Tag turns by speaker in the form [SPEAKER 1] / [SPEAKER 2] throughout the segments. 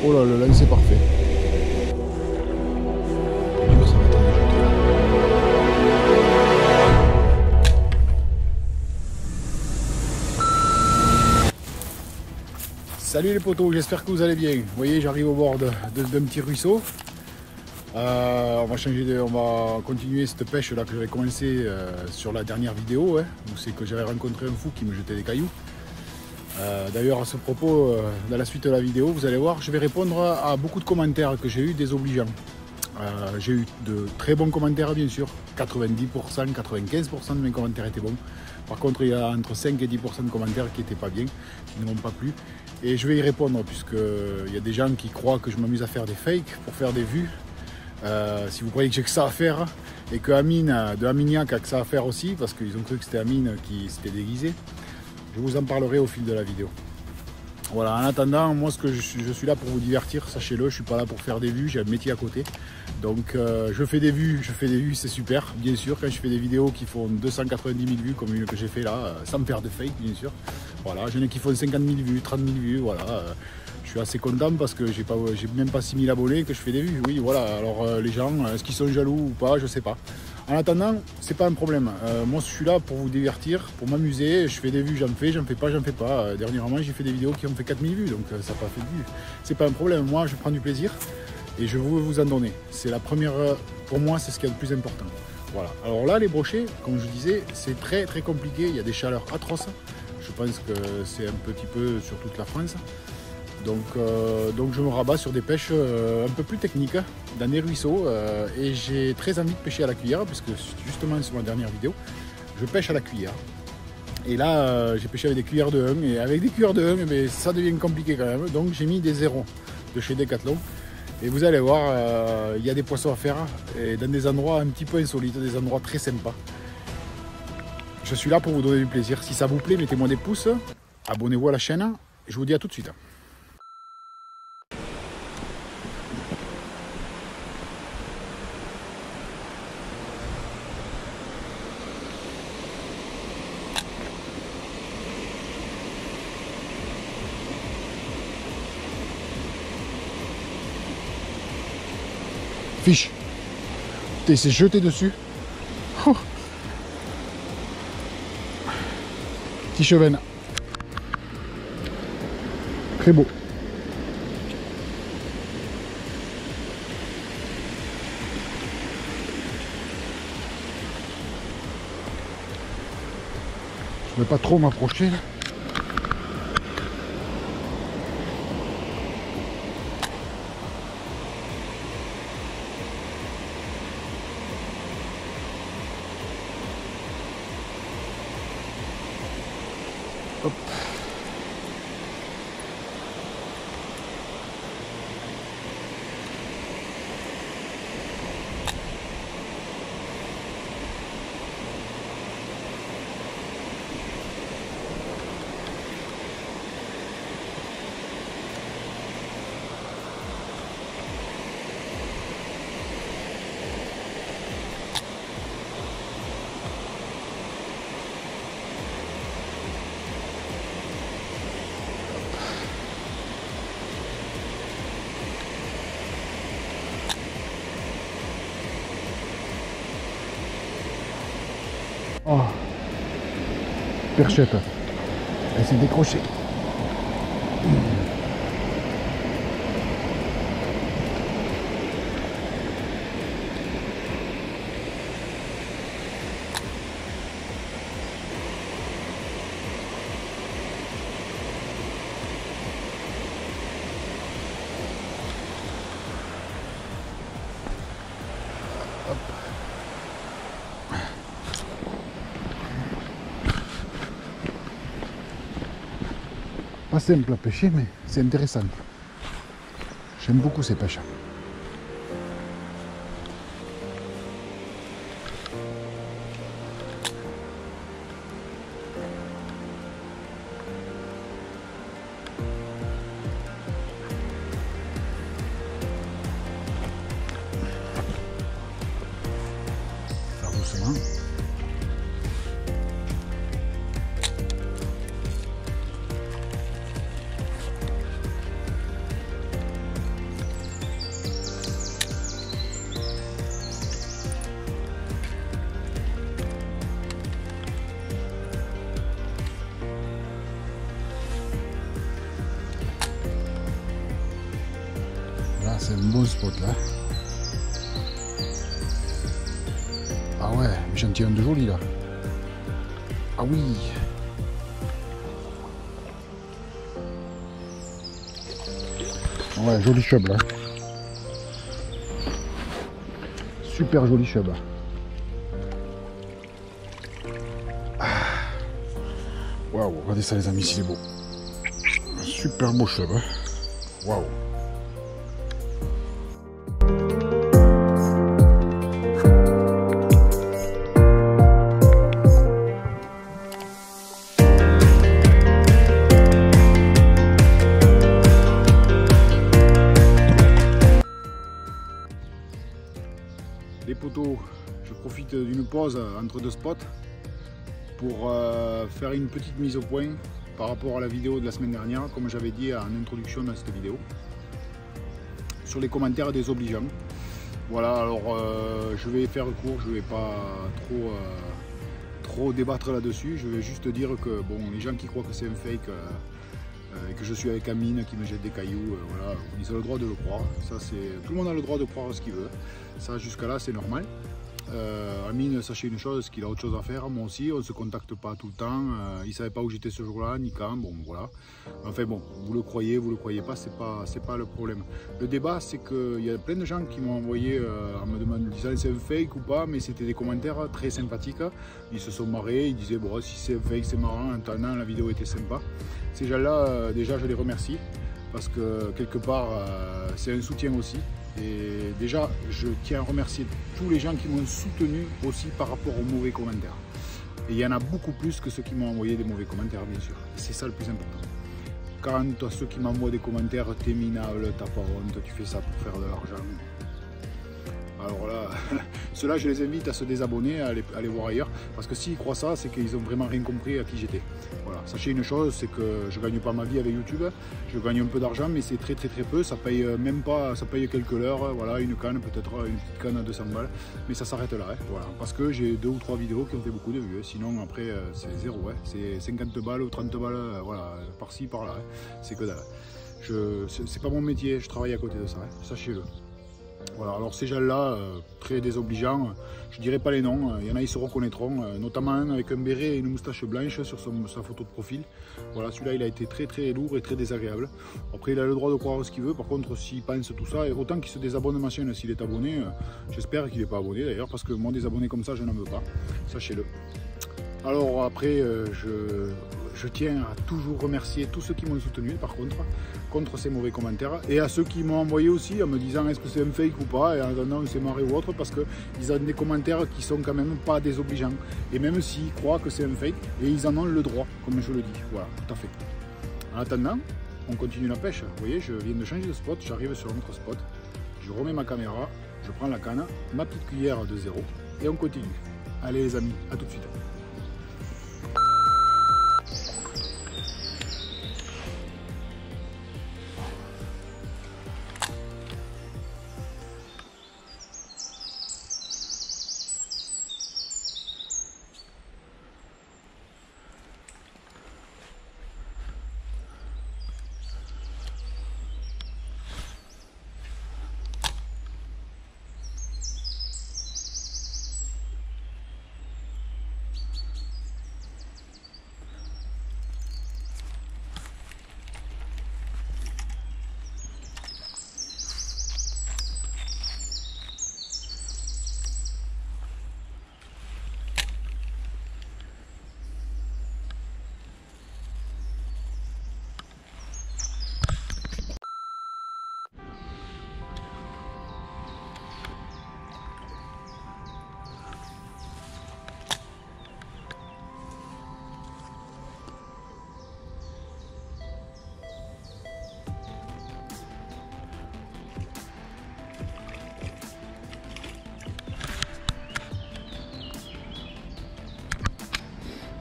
[SPEAKER 1] Oh là, le line c'est parfait. Dur, ça va être un déjouté, là. Salut les potos, j'espère que vous allez bien. Vous voyez, j'arrive au bord d'un petit ruisseau. On va continuer cette pêche là que j'avais commencé sur la dernière vidéo, hein, où c'est que j'avais rencontré un fou qui me jetait des cailloux. D'ailleurs à ce propos, dans la suite de la vidéo, vous allez voir, je vais répondre à beaucoup de commentaires que j'ai eu désobligeants. J'ai eu de très bons commentaires bien sûr, 90%, 95% de mes commentaires étaient bons. Par contre il y a entre 5 et 10% de commentaires qui n'étaient pas bien, qui ne m'ont pas plu. Et je vais y répondre puisqu'il y a des gens qui croient que je m'amuse à faire des fakes pour faire des vues. Si vous croyez que j'ai que ça à faire et que Amine de Aminiac a que ça à faire aussi, parce qu'ils ont cru que c'était Amine qui s'était déguisé, je vous en parlerai au fil de la vidéo. Voilà, en attendant, moi je suis là pour vous divertir, sachez-le, je suis pas là pour faire des vues, j'ai un métier à côté. Donc je fais des vues, c'est super, bien sûr, quand je fais des vidéos qui font 290 000 vues, comme une que j'ai fait là, sans me faire de fake, bien sûr. Voilà, j'en ai qui font 50 000 vues, 30 000 vues, voilà. Je suis assez content parce que j'ai même pas 6 000 abonnés que je fais des vues. Oui, voilà, alors les gens, est-ce qu'ils sont jaloux ou pas, je sais pas. En attendant, c'est pas un problème. Moi, je suis là pour vous divertir, pour m'amuser. Je fais des vues, j'en fais pas, j'en fais pas. Dernièrement, j'ai fait des vidéos qui ont fait 4 000 vues, donc ça n'a pas fait de vues. C'est pas un problème. Moi, je prends du plaisir et je veux vous en donner. C'est la première, pour moi, c'est ce qui est le plus important. Voilà. Alors là, les brochets, comme je disais, c'est très très compliqué. Il y a des chaleurs atroces. Je pense que c'est un petit peu sur toute la France. Donc je me rabats sur des pêches un peu plus techniques, dans des ruisseaux, et j'ai très envie de pêcher à la cuillère, puisque justement sur ma dernière vidéo, je pêche à la cuillère. Et là, j'ai pêché avec des cuillères de 1, et avec des cuillères de 1, mais ça devient compliqué quand même. Donc j'ai mis des zéros de chez Decathlon, et vous allez voir, il y a des poissons à faire, et dans des endroits un petit peu insolites, des endroits très sympas. Je suis là pour vous donner du plaisir. Si ça vous plaît, mettez-moi des pouces, abonnez-vous à la chaîne, et je vous dis à tout de suite. Fiche. Il s'est jeté dessus. Oh. Petit chevenne. Très beau. Je ne vais pas trop m'approcher là. Hop. Oh, perchette, elle s'est décrochée. Pas simple à pêcher, mais c'est intéressant. J'aime beaucoup ces pêches. Doucement. c'est un bon spot là. Ah ouais, j'en tiens un de joli là. Ah oui. Ouais, joli chub là. Super joli chub. Waouh, regardez ça les amis, c'est beau. Super beau chub. Waouh. Les poteaux, je profite d'une pause entre deux spots pour faire une petite mise au point par rapport à la vidéo de la semaine dernière, comme j'avais dit en introduction dans cette vidéo, sur les commentaires désobligeants. Voilà, alors je vais faire court, je ne vais pas trop débattre là-dessus, je vais juste dire que bon, les gens qui croient que c'est un fake et que je suis avec Amine qui me jette des cailloux, voilà, ils ont le droit de le croire. Ça, tout le monde a le droit de croire ce qu'il veut. Ça, jusqu'à là, c'est normal. Amine, sachez une chose, qu'il a autre chose à faire, moi aussi, on ne se contacte pas tout le temps, il ne savait pas où j'étais ce jour-là, ni quand, bon voilà. Enfin bon, vous le croyez pas, c'est pas le problème. Le débat, c'est qu'il y a plein de gens qui m'ont envoyé en me disant c'est un fake ou pas, mais c'était des commentaires très sympathiques, ils se sont marrés, ils disaient bon si c'est un fake c'est marrant, en attendant la vidéo était sympa. Ces gens-là, déjà je les remercie, parce que quelque part c'est un soutien aussi. Et déjà, je tiens à remercier tous les gens qui m'ont soutenu aussi par rapport aux mauvais commentaires. Et il y en a beaucoup plus que ceux qui m'ont envoyé des mauvais commentaires, bien sûr. C'est ça le plus important. Quand ceux qui m'envoient des commentaires, t'es minable, t'as pas honte, tu fais ça pour faire de l'argent. Alors là, ceux-là, je les invite à se désabonner, à aller voir ailleurs. Parce que s'ils croient ça, c'est qu'ils ont vraiment rien compris à qui j'étais. Voilà. Sachez une chose, c'est que je gagne pas ma vie avec YouTube. Je gagne un peu d'argent, mais c'est très peu. Ça paye même pas, ça paye quelques heures. Voilà, une canne, peut-être une petite canne à 200 balles. Mais ça s'arrête là. Hein. Voilà. Parce que j'ai 2 ou 3 vidéos qui ont fait beaucoup de vues. Sinon, après, c'est zéro. Hein. C'est 50 balles ou 30 balles, voilà, par-ci, par-là. Hein. C'est que dalle. C'est pas mon métier, je travaille à côté de ça. Hein. Sachez-le. Voilà, alors ces gens-là, très désobligeants, je dirais pas les noms, il y en a ils se reconnaîtront, notamment un avec un béret et une moustache blanche sur sa photo de profil. Voilà, celui-là il a été très lourd et très désagréable. Après il a le droit de croire ce qu'il veut, par contre s'il pense tout ça, et autant qu'il se désabonne ma chaîne s'il est abonné, j'espère qu'il n'est pas abonné d'ailleurs, parce que moi des abonnés comme ça je n'en veux pas, sachez-le. Alors après, je tiens à toujours remercier tous ceux qui m'ont soutenu par contre ces mauvais commentaires, et à ceux qui m'ont envoyé aussi en me disant est-ce que c'est un fake ou pas, et en attendant c'est marré ou autre, parce qu'ils ont des commentaires qui sont quand même pas désobligeants, et même s'ils croient que c'est un fake, et ils en ont le droit, comme je le dis, voilà, tout à fait. En attendant, on continue la pêche, vous voyez, je viens de changer de spot, j'arrive sur un autre spot, je remets ma caméra, je prends la canne, ma petite cuillère de 0, et on continue. Allez les amis, à tout de suite.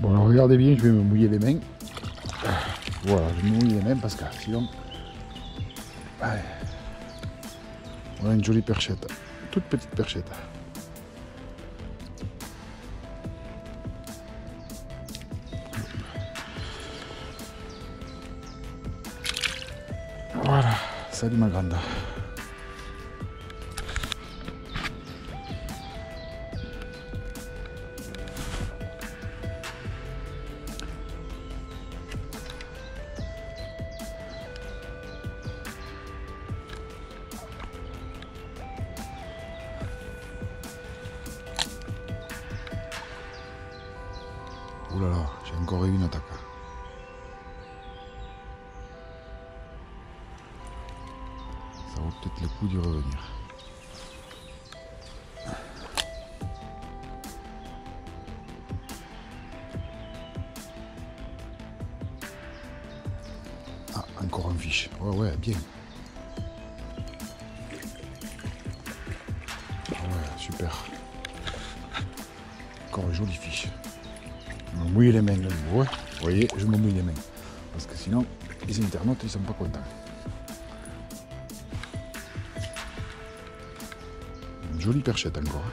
[SPEAKER 1] Bon alors regardez bien, je vais me mouiller les mains. Voilà, je me mouille les mains parce que sinon... Allez. Voilà une jolie perchette, toute petite perchette. Voilà, salut ma grande. Oh là là, j'ai encore eu une attaque. Ça vaut peut-être le coup d'y revenir. Ah, encore un fiche. Ouais, ouais, bien. Ah ouais, super. Encore une jolie fiche. Je me mouille les mains, là, ouais. Vous voyez, je me mouille les mains. Parce que sinon, les internautes, ils sont pas contents. Une jolie perchette encore.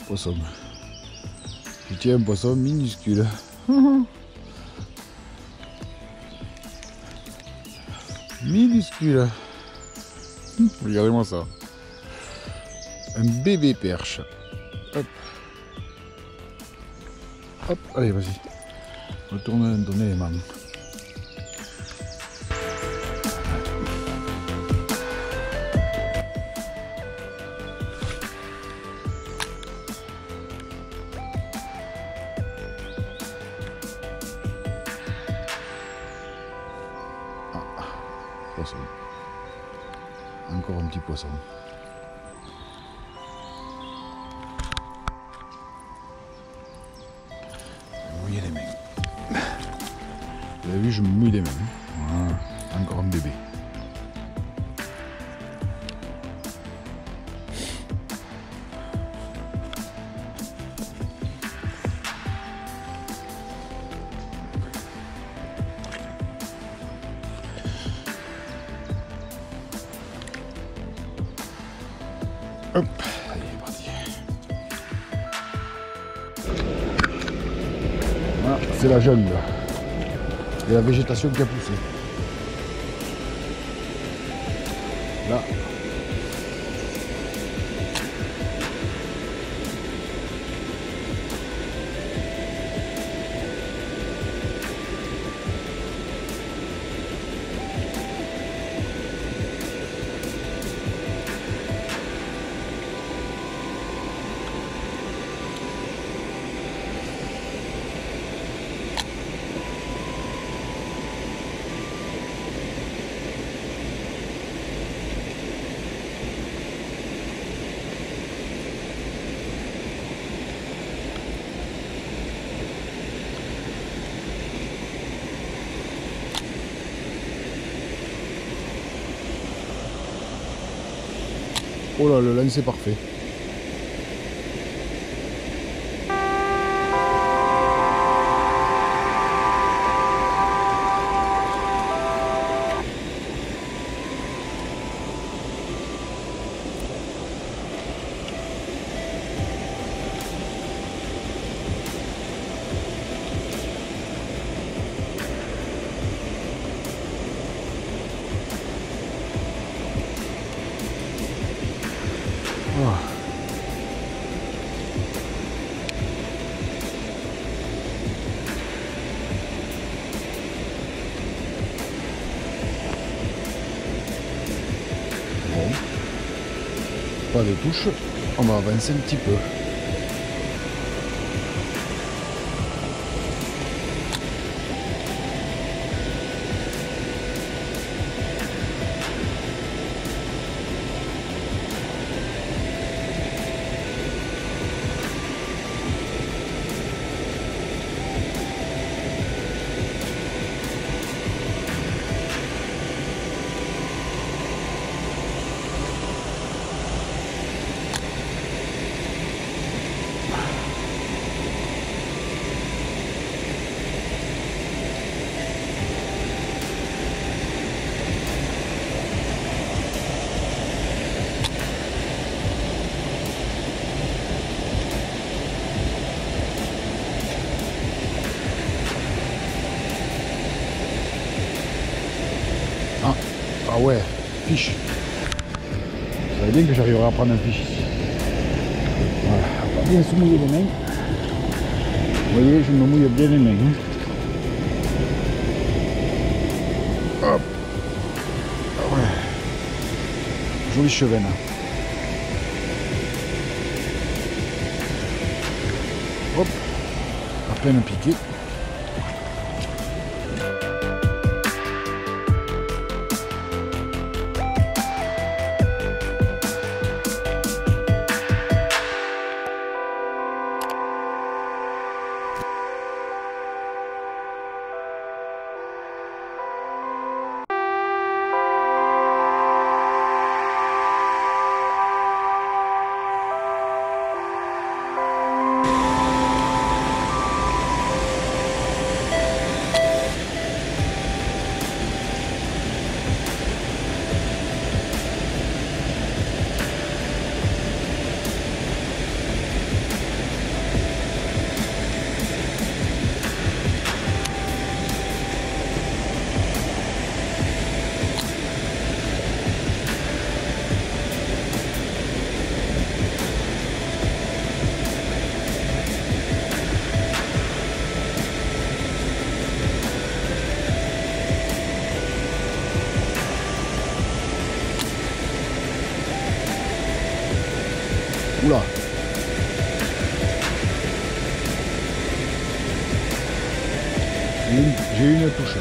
[SPEAKER 1] Poisson. Je tiens un poisson minuscule. Minuscule. Regardez-moi ça. Un bébé perche. Hop. Hop, allez, vas-y. Retourne donner les mains. Poisson. Encore un petit poisson. Mouiller les mains. Vous avez vu, je me mouille les mains. Voilà. Encore un bébé. Hop, allez, parti. Voilà, c'est la jungle. Et la végétation qui a poussé. Là. Oh là, le lancer parfait. Oh. pas de touche, on va avancer un petit peu. Ah ouais, fiche. Vous savez bien que j'arriverai à prendre un fiche ici. Voilà, on va bien se mouiller les mains. Vous voyez, je me mouille bien les mains. Hop. Ah ouais. Jolie chevenne. Hop. À peine piqué. Oula. J'ai eu une touche.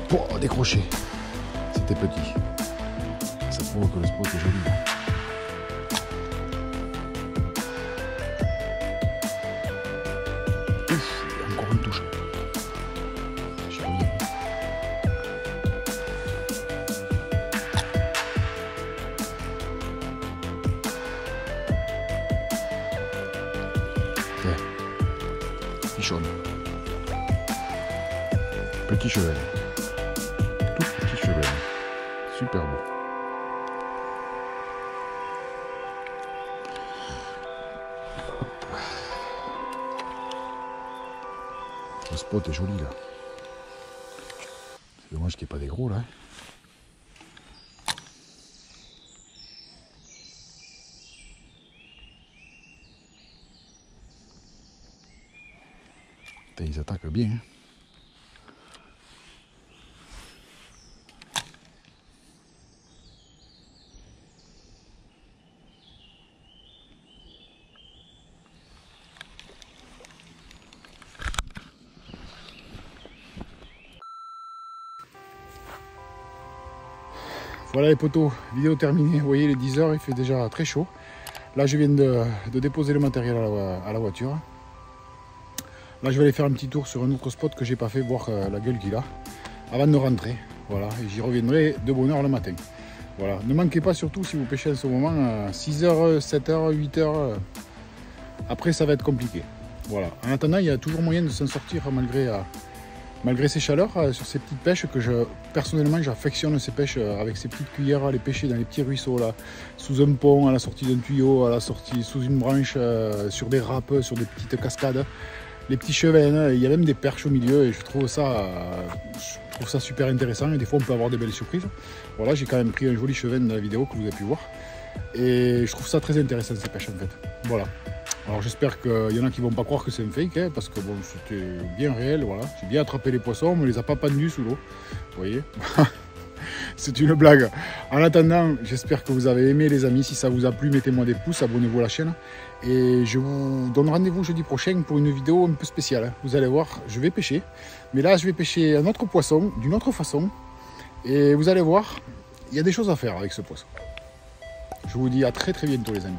[SPEAKER 1] Pour décrocher. C'était petit. Ça prouve que le spot est joli. Ouf, il y a encore une touche. Je reviens. Fichonne. Petit cheval. Petit cheval. Super beau. Le spot est joli là. C'est dommage qu'il n'y ait pas des gros là. Putain, ils attaquent bien. Hein. Voilà les poteaux, vidéo terminée. Vous voyez, les 10 h, il fait déjà très chaud. Là, je viens de déposer le matériel à la voiture. Là, je vais aller faire un petit tour sur un autre spot que j'ai pas fait, voir la gueule qu'il a, avant de rentrer. Voilà, et j'y reviendrai de bonne heure le matin. Voilà, ne manquez pas surtout si vous pêchez en ce moment 6 h, 7 h, 8 h Après, ça va être compliqué. Voilà. En attendant, il y a toujours moyen de s'en sortir malgré ces chaleurs, sur ces petites pêches que personnellement, j'affectionne ces pêches avec ces petites cuillères, à les pêcher dans les petits ruisseaux, là, sous un pont, à la sortie d'un tuyau, à la sortie sous une branche, sur des râpes, sur des petites cascades. Les petits chevens, il y a même des perches au milieu et je trouve ça super intéressant et des fois on peut avoir des belles surprises. Voilà, j'ai quand même pris un joli cheven dans la vidéo que vous avez pu voir et je trouve ça très intéressant ces pêches en fait. Voilà. Alors j'espère qu'il y en a qui vont pas croire que c'est un fake hein, parce que bon, c'était bien réel, voilà. J'ai bien attrapé les poissons, on me les a pas pendus sous l'eau, vous voyez. C'est une blague. En attendant, j'espère que vous avez aimé les amis. Si ça vous a plu, mettez-moi des pouces, abonnez-vous à la chaîne. Et je vous donne rendez-vous jeudi prochain pour une vidéo un peu spéciale. Vous allez voir, je vais pêcher. Mais là, je vais pêcher un autre poisson, d'une autre façon. Et vous allez voir, il y a des choses à faire avec ce poisson. Je vous dis à très bientôt les amis.